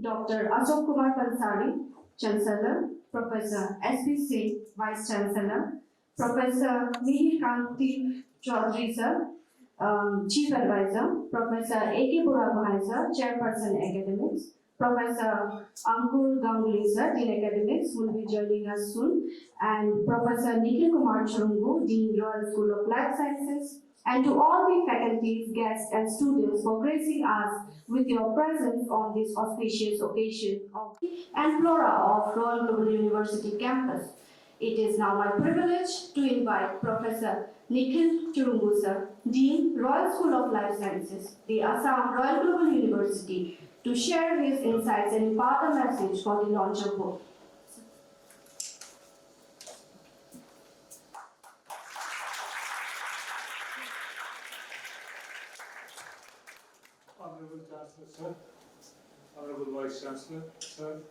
Dr. Ashok Kumar Pansari, Chancellor, Professor S.B. Singh, Vice Chancellor, Professor Mihir Kanti Chaudhary sir, Chief Advisor, Professor A.K. Burabhai sir, Chairperson Academics, Professor Ankur Ganguly sir, Dean Academics, will be joining us soon, and Professor Nikhil Kumar Churungu, Dean Royal School of Life Sciences, and to all the faculties, guests, and students for gracing us with your presence on this auspicious occasion of and Flora of Royal Global University campus. It is now my privilege to invite Professor Nikhil Churungu sir, Dean, Royal School of Life Sciences, the Assam Royal Global University, to share his insights and impart a message for the launch of both. Honorable Chancellor, sir, Honorable Vice Chancellor, sir,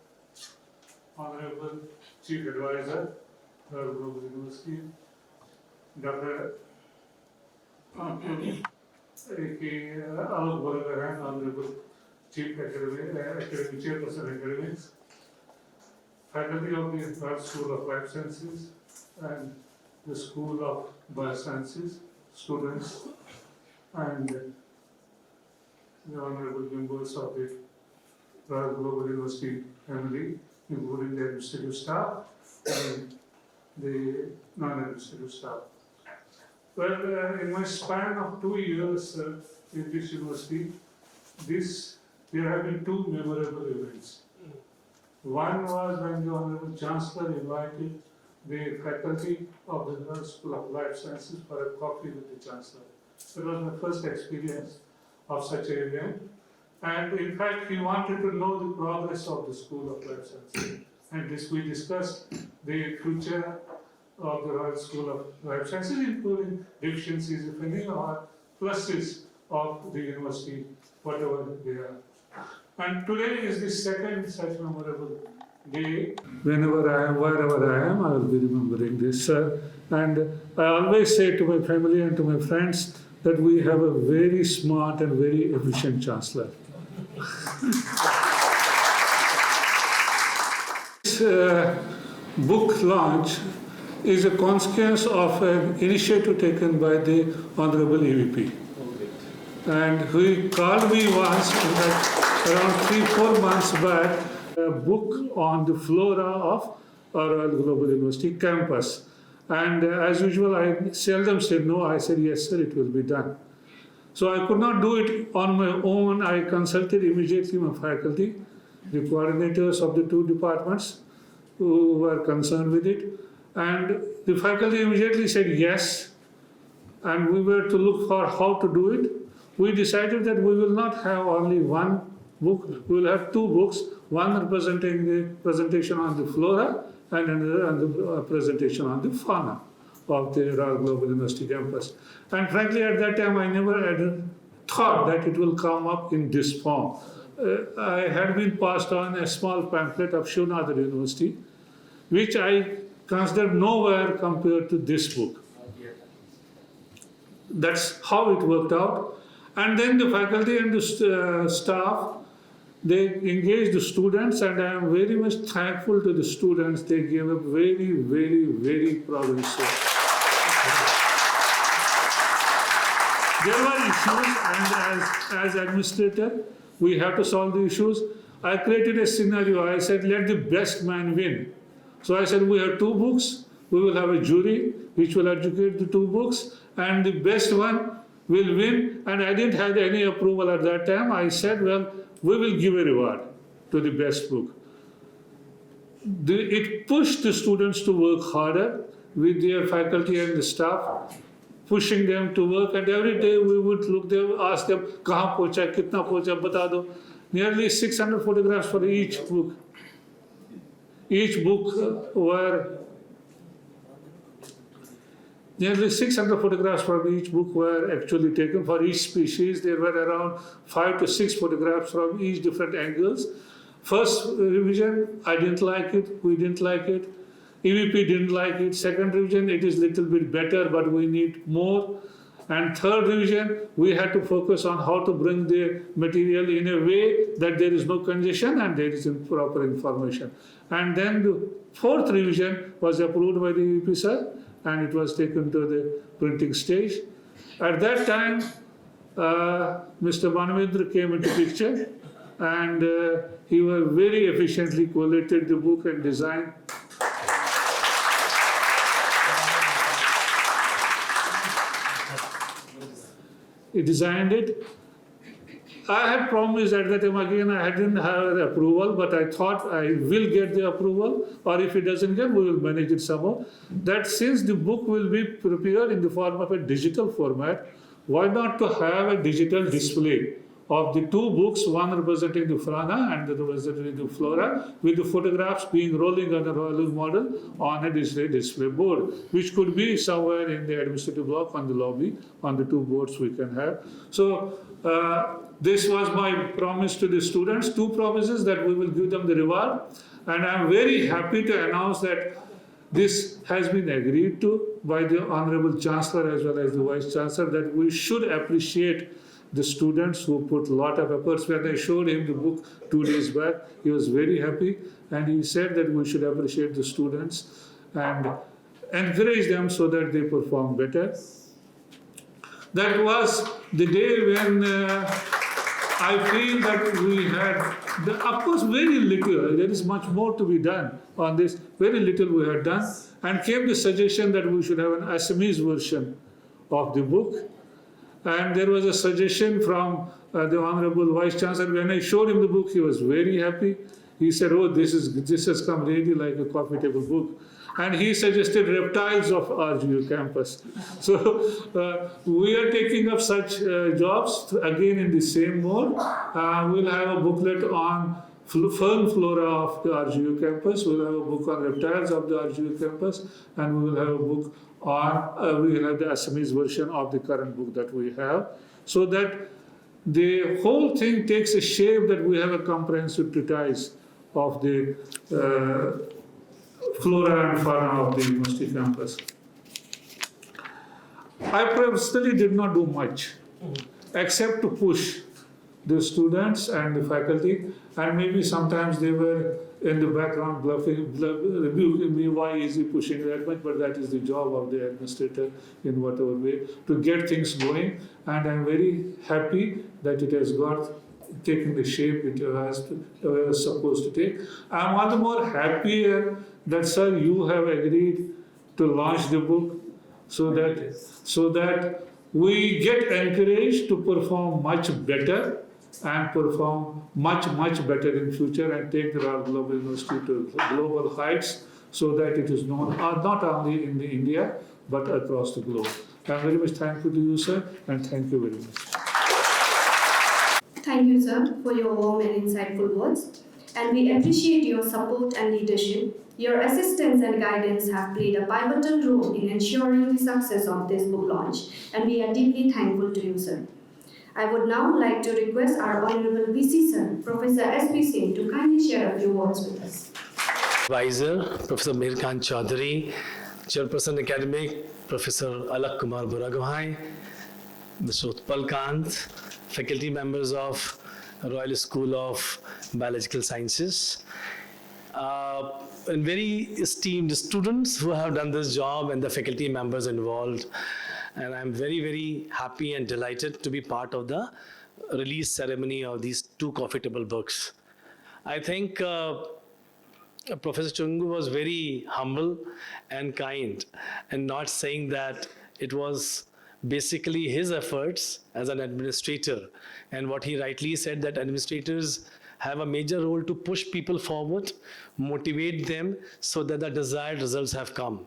Honorable Chief Advisor, Royal Global University, Dr. A.K. Alok Boragaran, Honorable Chief Academic Chairperson Academics, faculty of the Royal School of Life Sciences and the School of Biosciences, students, and the honorable members of the Royal Global University family, including the administrative staff and the non-administrative staff. Well, in my span of 2 years in this university, there have been two memorable events. One was when the Honorable Chancellor invited the faculty of the Royal School of Life Sciences for a coffee with the Chancellor. It was my first experience of such an event, and in fact he wanted to know the progress of the School of Life Sciences, and we discussed the future of the Royal School of Life Sciences, including deficiencies, if any, or pluses of the university, whatever they are. And today is the second such memorable day. Whenever I am, wherever I am, I will be remembering this. And I always say to my family and to my friends that we have a very smart and very efficient chancellor. This book launch is a consequence of an initiative taken by the Honorable EVP. And he called me once, in fact, around 3-4 months back, a book on the flora of our Royal Global University campus. And as usual, I seldom said no. I said, yes, sir, it will be done. So I could not do it on my own. I consulted immediately my faculty, the coordinators of the two departments who were concerned with it. And the faculty immediately said yes. And we were to look for how to do it. We decided that we will not have only one book. We will have two books, one representing the presentation on the flora and another on the presentation on the fauna of the Royal Global University campus. And frankly, at that time, I never had thought that it will come up in this form. I had been passed on a small pamphlet of Shivnadar University, which I considered nowhere compared to this book. That's how it worked out. And then the faculty and the staff, they engaged the students, and I am very much thankful to the students. They gave a very, very, very proud result. There were issues, and as administrator, we have to solve the issues. I created a scenario. I said, let the best man win. So I said, we have two books. We will have a jury which will educate the two books, and the best one will win. And I didn't have any approval at that time. I said, well, we will give a reward to the best book. It pushed the students to work harder with their faculty and the staff, pushing them to work. And every day we would look them, ask them, kahan pocha, kitna pocha, bata do. Nearly 600 photographs for each book. Each book were nearly 600 photographs from each book were actually taken for each species. There were around 5 to 6 photographs from each different angles. First revision, I didn't like it, we didn't like it. EVP didn't like it. Second revision, it is little bit better, but we need more. And third revision, we had to focus on how to bring the material in a way that there is no congestion and there is proper information. And then the fourth revision was approved by the VP sir, and it was taken to the printing stage. At that time, Mr. Manavendra came into picture, and he was very efficiently collated the book and designed. He designed it. I had promised at that time again, I didn't have the approval, but I thought I will get the approval, or if it doesn't get, we will manage it somehow. That since the book will be prepared in the form of a digital format, why not to have a digital display of the two books, one representing the Fauna and the other representing the Flora, with the photographs being rolling on a rolling model on a display board, which could be somewhere in the administrative block on the lobby, on the two boards we can have. So this was my promise to the students, two promises that we will give them the reward. And I'm very happy to announce that this has been agreed to by the Honorable Chancellor as well as the Vice Chancellor, that we should appreciate the students who put a lot of efforts. When I showed him the book 2 days back, he was very happy, and he said that we should appreciate the students and encourage them so that they perform better. That was the day when I feel that we had, of course, very little. There is much more to be done on this. Very little we had done, and came the suggestion that we should have an Assamese version of the book. And there was a suggestion from the Honorable Vice Chancellor. When I showed him the book, he was very happy. He said, "Oh, this has come really like a coffee table book." And he suggested reptiles of RGU campus. So we are taking up such jobs again in the same mode. We'll have a booklet on fern flora of the RGU campus. We'll have a book on reptiles of the RGU campus, and we will have a book on, we will have the Assamese version of the current book that we have, so that the whole thing takes a shape that we have a comprehensive treatise of the flora and fauna of the university campus. I personally did not do much, except to push the students and the faculty, and maybe sometimes they were in the background rebuking me, why is he pushing that much? But that is the job of the administrator in whatever way, to get things going. And I'm very happy that it has taken the shape it was supposed to take. I'm all the more happier that, sir, you have agreed to launch the book so that we get encouraged to perform much better and perform much better in future and take the Royal Global University to global heights, so that it is known not only in India but across the globe. I'm very much thankful to you, sir, and thank you very much. Thank you, sir, for your warm and insightful words. And we appreciate your support and leadership. Your assistance and guidance have played a pivotal role in ensuring the success of this book launch, and we are deeply thankful to you, sir. I would now like to request our Honorable VC Sir, Professor S.B. Singh, to kindly share a few words with us. Advisor, Professor Mihir Khan Chaudhary, Chairperson Academic, Professor Alak Kumar Buragahai, Mr. Utpal Kant, faculty members of Royal School of Biological Sciences, and very esteemed students who have done this job, and the faculty members involved. And I'm very, very happy and delighted to be part of the release ceremony of these two coffee table books. I think Professor Chungu was very humble and kind, and not saying that it was basically his efforts as an administrator. And what he rightly said, that administrators have a major role to push people forward, motivate them so that the desired results have come.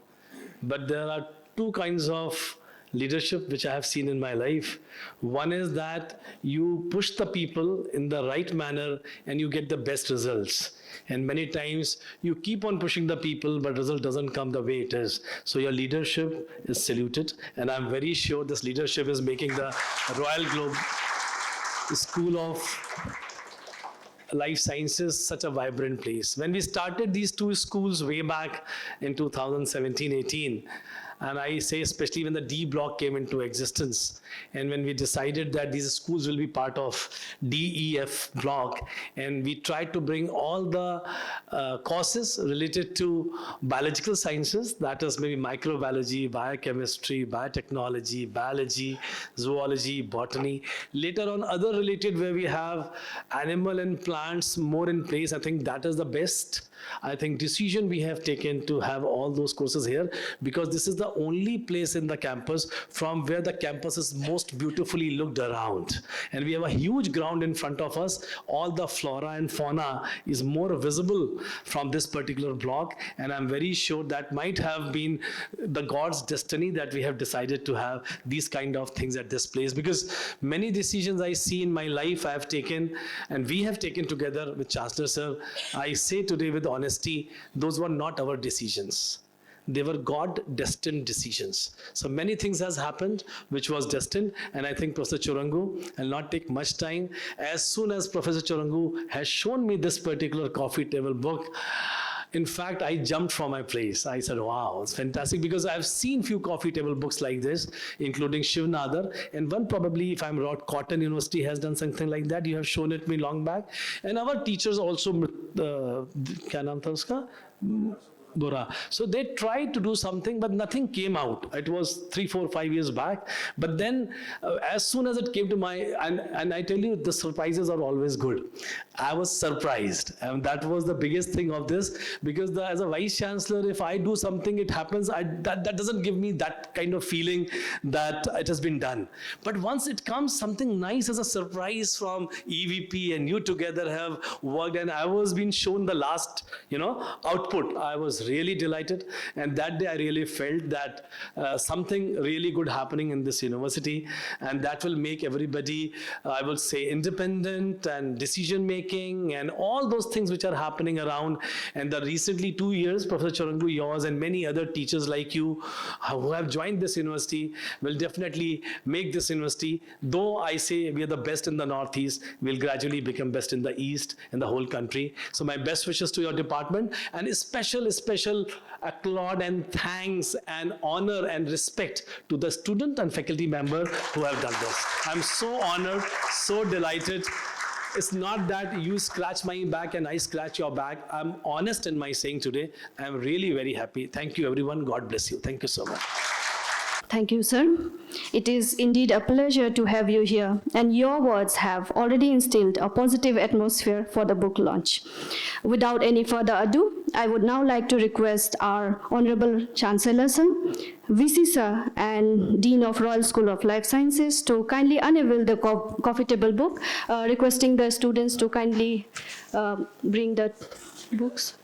But there are two kinds of leadership which I have seen in my life. One is that you push the people in the right manner and you get the best results. And many times you keep on pushing the people, but result doesn't come the way it is. So your leadership is saluted, and I'm very sure this leadership is making the Royal Globe School of Life Sciences such a vibrant place. When we started these two schools way back in 2017-18, And I say especially when the D block came into existence, and when we decided that these schools will be part of DEF block, and we tried to bring all the courses related to biological sciences, that is maybe microbiology, biochemistry, biotechnology, biology, zoology, botany. Later on, other related where we have animal and plants more in place. I think that is the best, I think, decision we have taken to have all those courses here, because this is the only place in the campus from where the campus is most beautifully looked around. And we have a huge ground in front of us. All the flora and fauna is more visible from this particular block. And I'm very sure that might have been the God's destiny that we have decided to have these kind of things at this place. Because many decisions I see in my life I have taken, and we have taken together with Chancellor Sir, I say today with honesty, those were not our decisions. They were God-destined decisions. So many things has happened which was destined, and I think Professor Churangu, I'll not take much time. As soon as Professor Churangu has shown me this particular coffee table book, in fact, I jumped from my place. I said, wow, it's fantastic, because I've seen few coffee table books like this, including Shivnadar, and one probably, if I'm wrong, Cotton University has done something like that. You have shown it me long back. And our teachers also, kya naam tha uska? Bora. So they tried to do something, but nothing came out. It was 3, 4, 5 years back. But then as soon as it came to my, and I tell you, the surprises are always good. I was surprised. And that was the biggest thing of this, because as a Vice Chancellor, if I do something, it happens, that doesn't give me that kind of feeling that it has been done. But once it comes something nice as a surprise from EVP, and you together have worked, and I was being shown the last, output, I was really delighted. And that day I really felt that something really good happening in this university, and that will make everybody, I will say, independent and decision making and all those things which are happening around. And the recently 2 years, Professor Churangu, yours and many other teachers like you who have joined this university will definitely make this university, though I say we are the best in the Northeast, will gradually become best in the East, in the whole country. So my best wishes to your department, and special applaud and thanks and honor and respect to the student and faculty member who have done this. I'm so honored, so delighted. It's not that you scratch my back and I scratch your back. I'm honest in my saying today. I'm really very happy. Thank you, everyone. God bless you. Thank you so much. Thank you, sir. It is indeed a pleasure to have you here, and your words have already instilled a positive atmosphere for the book launch. Without any further ado, I would now like to request our Honorable Chancellor, sir, VC sir, and Dean of Royal School of Life Sciences to kindly unveil the coffee table book, requesting the students to kindly bring the books.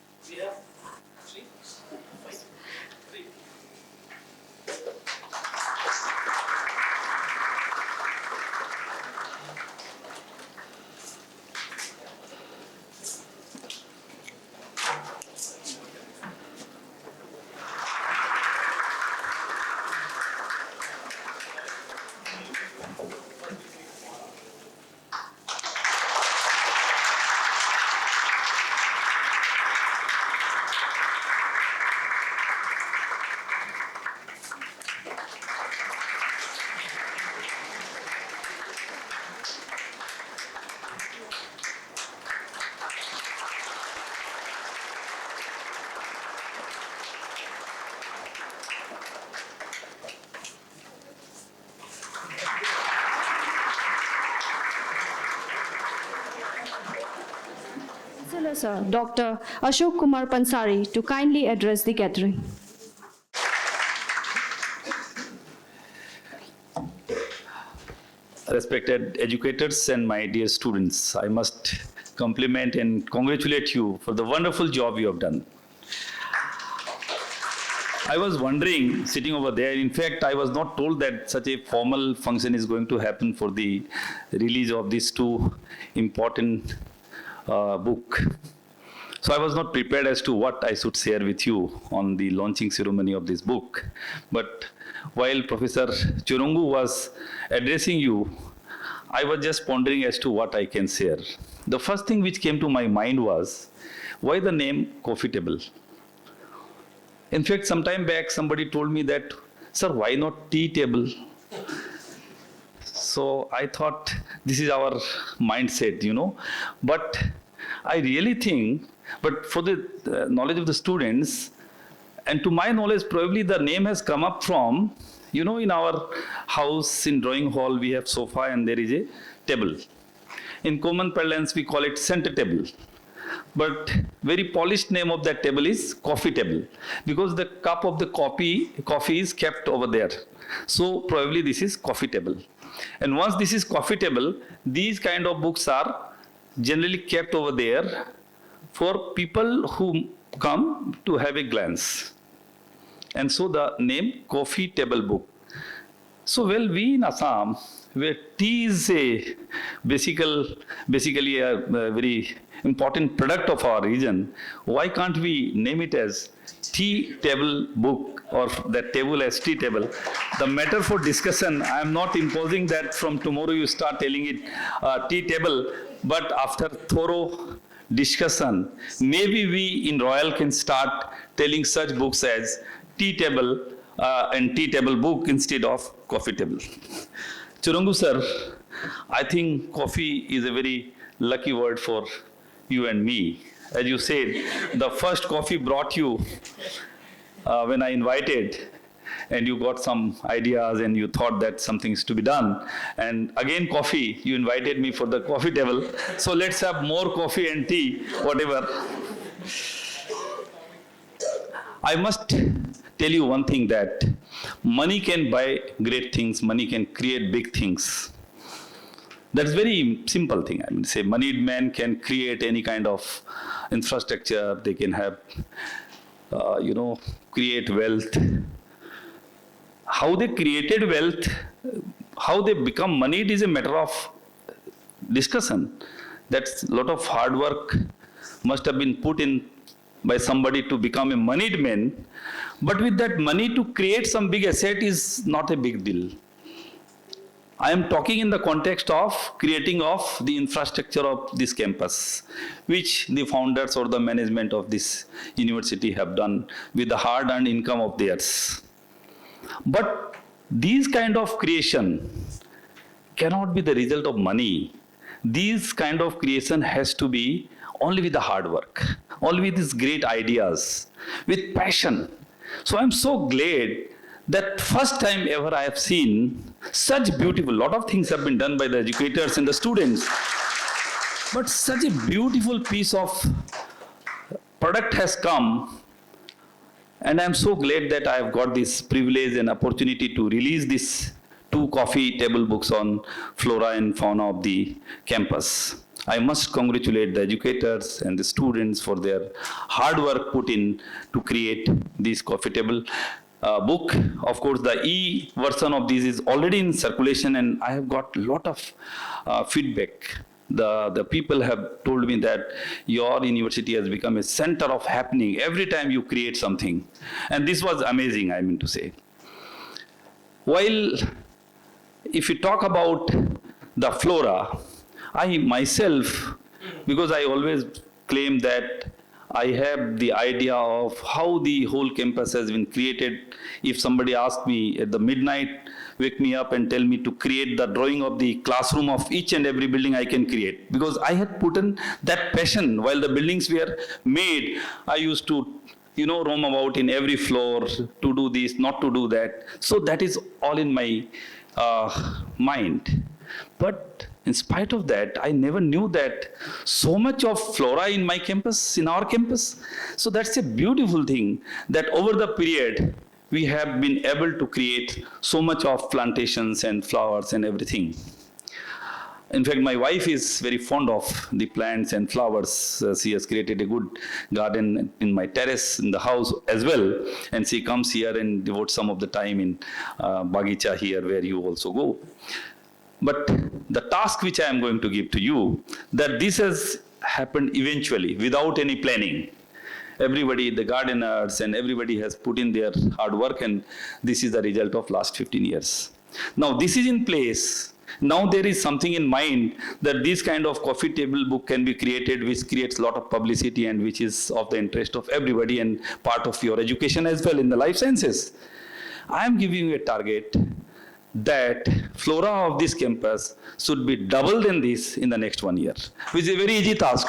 Chancellor, sir, Dr. Ashok Kumar Pansari to kindly address the gathering. Respected educators and my dear students, I must compliment and congratulate you for the wonderful job you have done. I was wondering, sitting over there, in fact, I was not told that such a formal function is going to happen for the release of these two important book. So I was not prepared as to what I should share with you on the launching ceremony of this book. But while Professor Churangu was addressing you, I was just pondering as to what I can share. The first thing which came to my mind was, why the name Coffee Table? In fact, some time back, somebody told me that sir, why not tea table? So I thought this is our mindset, But I really think, but for the knowledge of the students, and to my knowledge, probably the name has come up from, in our house, in drawing hall, we have sofa and there is a table. In common parlance, we call it center table. But very polished name of that table is coffee table, because the cup of the coffee is kept over there. So probably this is coffee table. And once this is coffee table, these kind of books are generally kept over there for people who come to have a glance. And so the name coffee table book. So we in Assam, where tea is basically a very important product of our region, why can't we name it as tea table book, or that table as tea table? The matter for discussion, I am not imposing that from tomorrow you start telling it tea table, but after thorough discussion, maybe we in Royal can start telling such books as tea table and tea table book instead of coffee table. Churungu sir, I think coffee is a very lucky word for you and me. As you said, the first coffee brought you when I invited, and you got some ideas and you thought that something is to be done. And again coffee, you invited me for the coffee table. So let's have more coffee and tea, whatever. I must tell you one thing, that money can buy great things, money can create big things. That's very simple thing. I mean, say moneyed man can create any kind of infrastructure, they can have, create wealth. How they created wealth, how they become moneyed is a matter of discussion. That's a lot of hard work must have been put in by somebody to become a moneyed man. But with that money to create some big asset is not a big deal. I am talking in the context of creating of the infrastructure of this campus, which the founders or the management of this university have done with the hard-earned income of theirs. But these kind of creation cannot be the result of money. These kind of creation has to be only with the hard work, only with these great ideas, with passion. So I'm so glad that first time ever I have seen such beautiful, lot of things have been done by the educators and the students, but such a beautiful piece of product has come. And I'm so glad that I have got this privilege and opportunity to release these 2 coffee table books on Flora and Fauna of the campus. I must congratulate the educators and the students for their hard work put in to create this coffee table book. Of course, the e-version of this is already in circulation, and I have got a lot of feedback. The people have told me that your university has become a center of happening every time you create something. And this was amazing, I mean to say. While if you talk about the Flora, I myself, because I always claim that I have the idea of how the whole campus has been created. If somebody asked me at the midnight, wake me up and tell me to create the drawing of the classroom of each and every building, I can create. Because I had put in that passion while the buildings were made. I used to, roam about in every floor to do this, not to do that. So that is all in my mind. But in spite of that, I never knew that so much of flora in my campus, in our campus. So that's a beautiful thing, that over the period, we have been able to create so much of plantations and flowers and everything. In fact, my wife is very fond of the plants and flowers. She has created a good garden in my terrace in the house as well. And she comes here and devotes some of the time in Bagicha here, where you also go. But the task which I am going to give to you, that this has happened eventually without any planning. Everybody, the gardeners and everybody has put in their hard work, and this is the result of last 15 years. Now this is in place. Now there is something in mind that this kind of coffee table book can be created, which creates a lot of publicity and which is of the interest of everybody and part of your education as well in the life sciences. I am giving you a target that flora of this campus should be double than this in the next 1 year, which is a very easy task.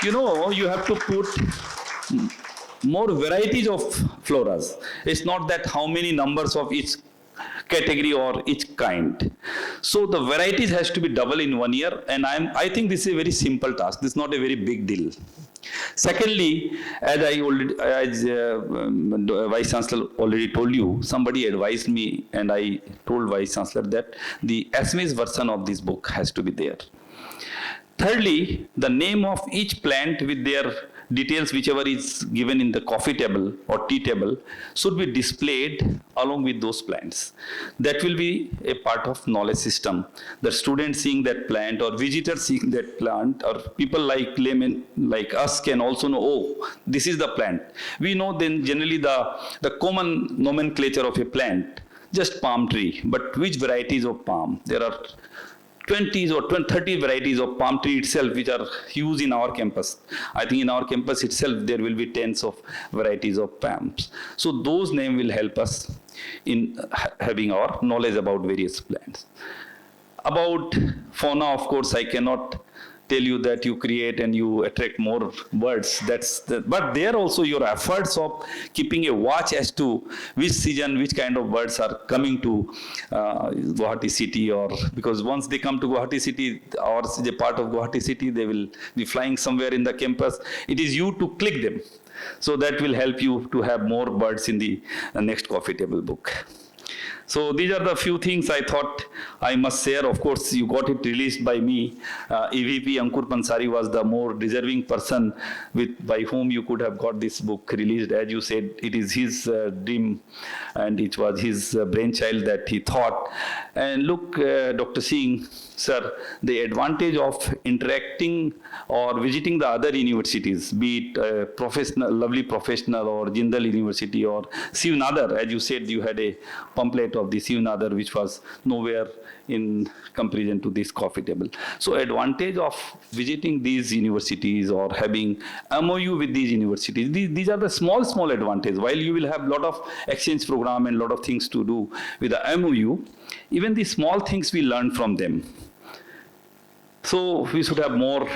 You know, you have to put more varieties of floras. It's not that how many numbers of each category or each kind. So the varieties has to be double in 1 year, and I think this is a very simple task. This is not a very big deal. Secondly, as Vice Chancellor already told you, somebody advised me, and I told Vice Chancellor that the Assamese version of this book has to be there. Thirdly, the name of each plant with their details, whichever is given in the coffee table or tea table, should be displayed along with those plants. That will be a part of knowledge system. The students seeing that plant or visitors seeing that plant, or people like laymen like us can also know, oh, this is the plant. We know then generally the common nomenclature of a plant, just palm tree, but which varieties of palm? There are 20s or 30 varieties of palm tree itself which are used in our campus. I think in our campus itself there will be tens of varieties of palms. So those names will help us in having our knowledge about various plants. About fauna, of course, I cannot tell you that you create and you attract more birds. But there also your efforts of keeping a watch as to which season, which kind of birds are coming to Guwahati city, or because once they come to Guwahati city or is a part of Guwahati city, they will be flying somewhere in the campus. It is you to click them. So that will help you to have more birds in the next coffee table book. So these are the few things I thought I must share. Of course, you got it released by me. EVP Ankur Pansari was the more deserving person by whom you could have got this book released. As you said, it is his dream and it was his brainchild that he thought. And look, Dr. Singh, sir, the advantage of interacting or visiting the other universities, be it professional, lovely professional or Jindal University or Shiv Nadar, as you said, you had a pamphlet of the Shiv Nadar which was nowhere in comparison to this coffee table. So advantage of visiting these universities or having MOU with these universities, these are the small advantages. While you will have a lot of exchange program and a lot of things to do with the MOU, even the small things we learn from them. So we should have more,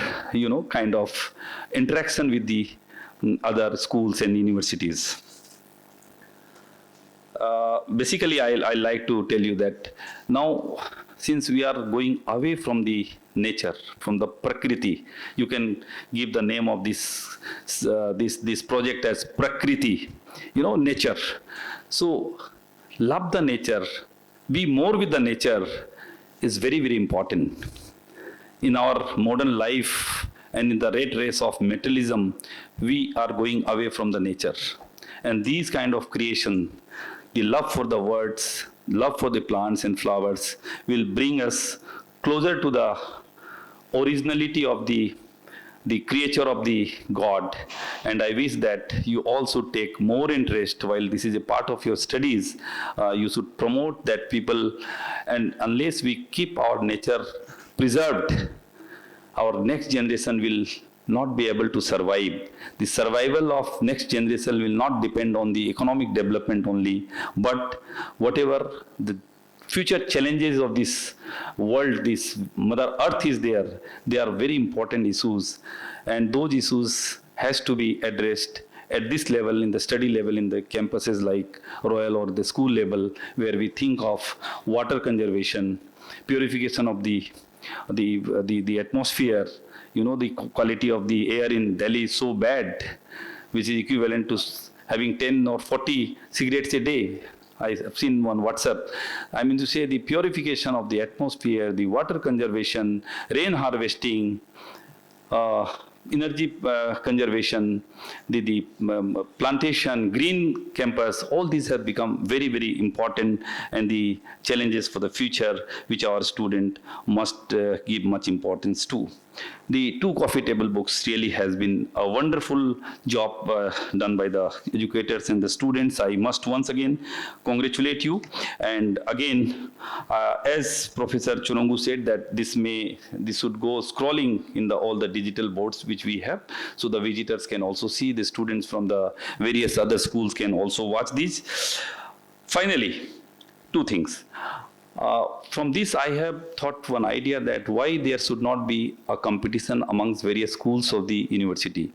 kind of interaction with the other schools and universities. Basically, I like to tell you that now, since we are going away from the nature, from the Prakriti, you can give the name of this project as Prakriti, nature. So love the nature, be more with the nature is very, very important. In our modern life and in the rat race of materialism, we are going away from the nature. And these kind of creation, the love for the words, love for the plants and flowers will bring us closer to the originality of the creature of the God. And I wish that you also take more interest while this is a part of your studies. You should promote that people, and unless we keep our nature preserved, our next generation will not be able to survive. The survival of next generation will not depend on the economic development only, but whatever the future challenges of this world, this Mother Earth is there, they are very important issues, and those issues has to be addressed at this level, in the study level, in the campuses like Royal or the school level, where we think of water conservation, purification of the atmosphere. The quality of the air in Delhi is so bad, which is equivalent to having 10 or 40 cigarettes a day. I have seen on WhatsApp. I mean to say the purification of the atmosphere, the water conservation, rain harvesting, energy conservation, the plantation, green campus, all these have become very, very important, and the challenges for the future which our student must give much importance to. The two coffee table books really has been a wonderful job done by the educators and the students. I must once again congratulate you. And again, as Professor Chunungu said, that this should go scrolling in all the digital boards which we have, so the visitors can also see, the students from the various other schools can also watch these. Finally, two things. From this, I have thought one idea that why there should not be a competition amongst various schools of the university.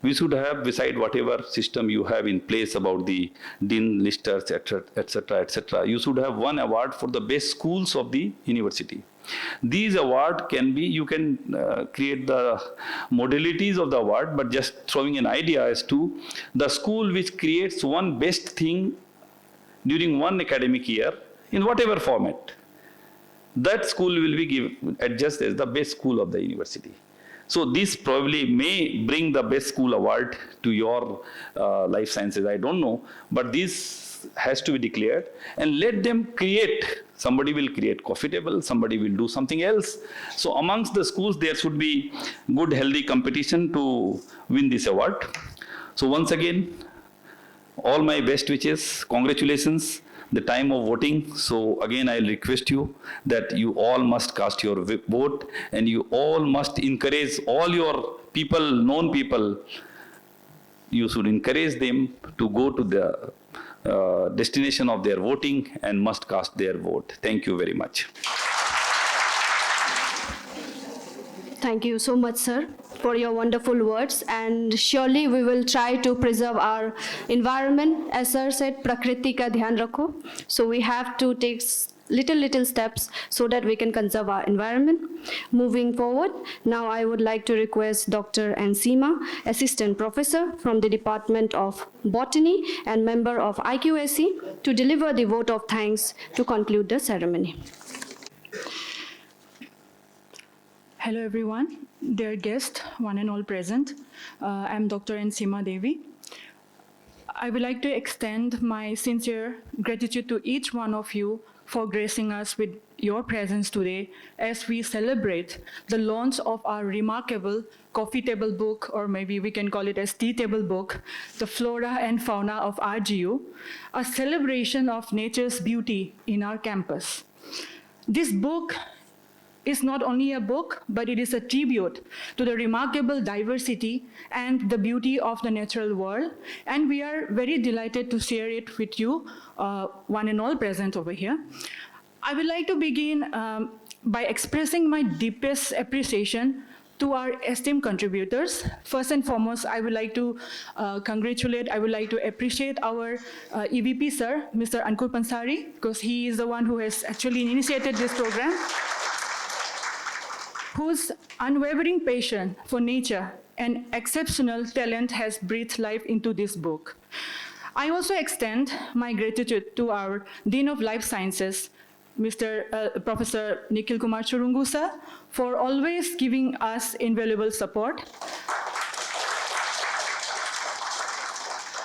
We should have, beside whatever system you have in place about the dean listers, etc., you should have one award for the best schools of the university. These award can be, you can create the modalities of the award, but just throwing an idea as to the school which creates one best thing during one academic year in whatever format. That school will be adjudged as the best school of the university. So this probably may bring the best school award to your life sciences, I don't know, but this has to be declared and let them create. Somebody will create coffee table, somebody will do something else. So amongst the schools, there should be good, healthy competition to win this award. So once again, all my best wishes, congratulations. The time of voting. So again, I'll request you that you all must cast your vote and you all must encourage all your people, known people. You should encourage them to go to the destination of their voting and must cast their vote. Thank you very much. Thank you so much, sir, for your wonderful words. And surely we will try to preserve our environment. As sir said, Prakriti ka dhyan rakho. So we have to take little steps so that we can conserve our environment. Moving forward, now I would like to request Dr. Nsima, Assistant Professor from the Department of Botany and member of IQAC, to deliver the vote of thanks to conclude the ceremony. Hello everyone, dear guests, one and all present. I'm Dr. Nsima Devi. I would like to extend my sincere gratitude to each one of you for gracing us with your presence today as we celebrate the launch of our remarkable coffee table book, or maybe we can call it as tea table book, The Flora and Fauna of RGU, a celebration of nature's beauty in our campus. This book is not only a book, but it is a tribute to the remarkable diversity and the beauty of the natural world. And we are very delighted to share it with you, one and all present over here. I would like to begin by expressing my deepest appreciation to our esteemed contributors. First and foremost, I would like to appreciate our EVP sir, Mr. Ankur Pansari, because he is the one who has actually initiated this program, whose unwavering passion for nature and exceptional talent has breathed life into this book. I also extend my gratitude to our Dean of Life Sciences, Professor Nikhil Kumar Churungu sir, for always giving us invaluable support.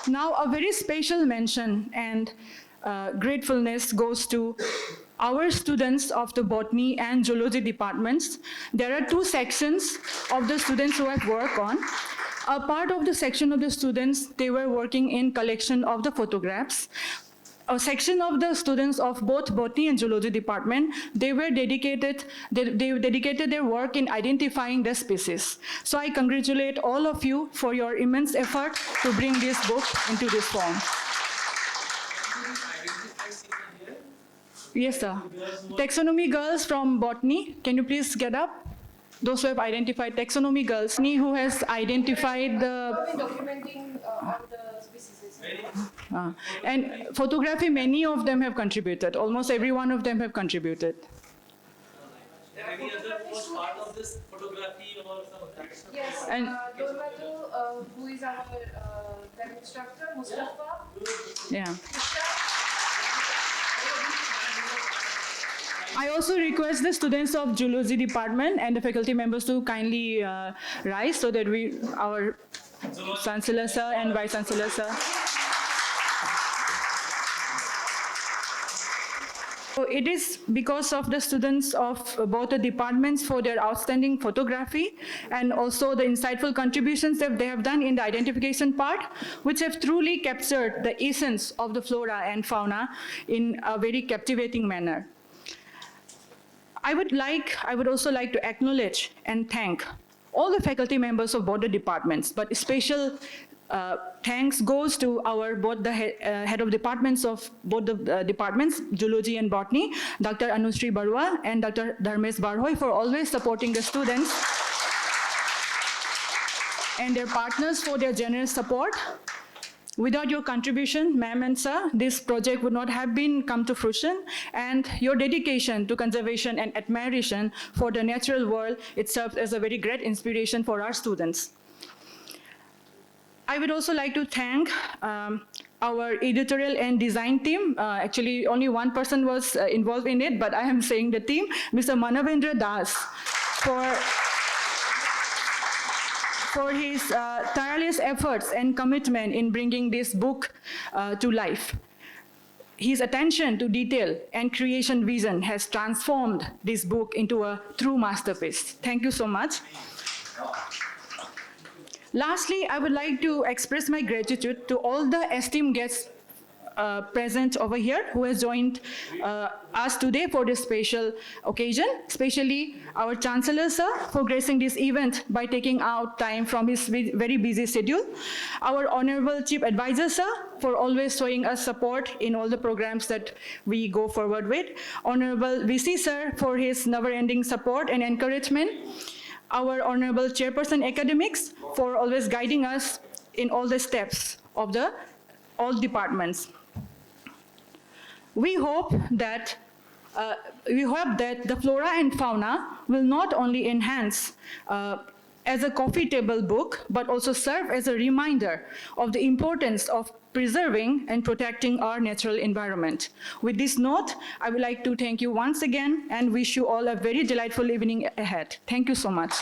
Now, a very special mention and gratefulness goes to our students of the botany and zoology departments. There are two sections of the students who have worked on. A part of the section of the students, they were working in collection of the photographs. A section of the students of both botany and zoology department, they dedicated their work in identifying the species. So I congratulate all of you for your immense effort to bring this book into this form. Yes, sir. Taxonomy girls from botany, can you please get up? Those who have identified taxonomy girls, who has identified the... Documenting all the species. And photography, many of them have contributed. Almost every one of them have contributed. Any other was part of this photography or some? Yes, And who is our that instructor, Mustafa? yeah. I also request the students of Zoology Department and the faculty members to kindly rise so that our Chancellor sir and Vice Chancellor sir. So it is because of the students of both the departments for their outstanding photography and also the insightful contributions that they have done in the identification part, which have truly captured the essence of the flora and fauna in a very captivating manner. I would also like to acknowledge and thank all the faculty members of both the departments, but special Thanks goes to our both the head of departments of both the departments, Zoology and Botany, Dr. Anushree Barua and Dr. Dharmesh Barhoy, for always supporting the students, and their partners for their generous support. Without your contribution, ma'am and sir, this project would not have come to fruition, and your dedication to conservation and admiration for the natural world, it serves as a very great inspiration for our students. I would also like to thank our editorial and design team. Actually, only one person was involved in it, but I am saying the team, Mr. Manavendra Das, for his tireless efforts and commitment in bringing this book to life. His attention to detail and creation vision has transformed this book into a true masterpiece. Thank you so much. Lastly, I would like to express my gratitude to all the esteemed guests present over here who has joined us today for this special occasion, especially our Chancellor, sir, for gracing this event by taking out time from his very busy schedule. Our Honorable Chief Advisor, sir, for always showing us support in all the programs that we go forward with. Honorable VC, sir, for his never-ending support and encouragement. Our Honorable Chairperson Academics for always guiding us in all the steps of all departments. We hope that the Flora and Fauna will not only enhance as a coffee table book, but also serve as a reminder of the importance of preserving and protecting our natural environment. With this note, I would like to thank you once again and wish you all a very delightful evening ahead. Thank you so much.